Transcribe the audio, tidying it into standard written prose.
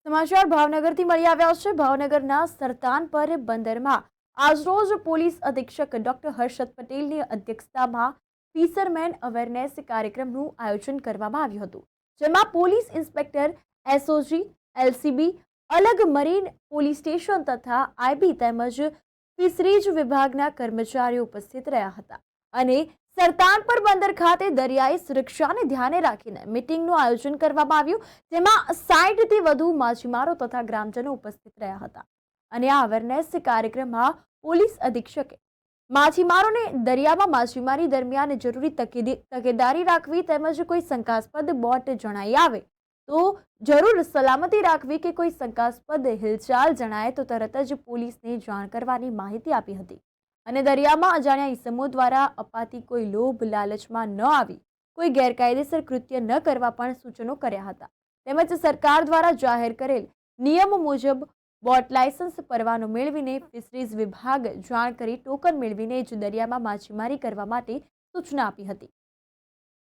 સમાચાર ભાવનગરથી મળી આવ્યા છે। ભાવનગરના સરતાનપર બંદરમાં આજરોજ પોલીસ અધિક્ષક ડોક્ટર હર્ષદ પટેલની અધ્યક્ષતામાં ફિશરમેન અવેરનેસ કાર્યક્રમનું આયોજન કરવામાં આવ્યું હતું, જેમાં પોલીસ ઇન્સ્પેક્ટર, એસઓજી, એલસીબી, અલગ મરીન પોલીસ સ્ટેશન તથા આઈબી તેમજ ફિશરીઝ વિભાગના કર્મચારીઓ ઉપસ્થિત રહ્યા હતા અને સરતાનપર બંદર ખાતે દરિયાઈ સુરક્ષાને ધ્યાને રાખીને મીટિંગનું આયોજન કરવામાં આવ્યું, જેમાં 60થી વધુ માછીમારો તથા ગ્રામજનો ઉપસ્થિત રહ્યા હતા અને આ અવેરનેસ કાર્યક્રમમાં પોલીસ અધિક્ષકે માછીમારોને દરિયામાં માછીમારી દરમિયાન જરૂરી તકેદારી રાખવી તેમજ કોઈ શંકાસ્પદ બોટ જણાઈ આવે તો જરૂર સલામતી રાખવી કે કોઈ શંકાસ્પદ હિલચાલ જણાય તો તરત જ પોલીસને જાણ કરવાની માહિતી આપી હતી અને દરિયામાં અજાણ્યા ઈસમો દ્વારા અપાતી કોઈ લોભ લાલચમાં ન આવી કોઈ ગેરકાયદેસર કૃત્ય ન કરવા પણ સૂચનો કર્યા હતા તેમજ સરકાર દ્વારા જાહેર કરેલ નિયમ મુજબ બોટ લાયસન્સ પરવાનો મેળવીને ફિશરીઝ વિભાગ જાણ કરી ટોકન મેળવીને જ દરિયામાં માછીમારી કરવા માટે સૂચના આપી હતી।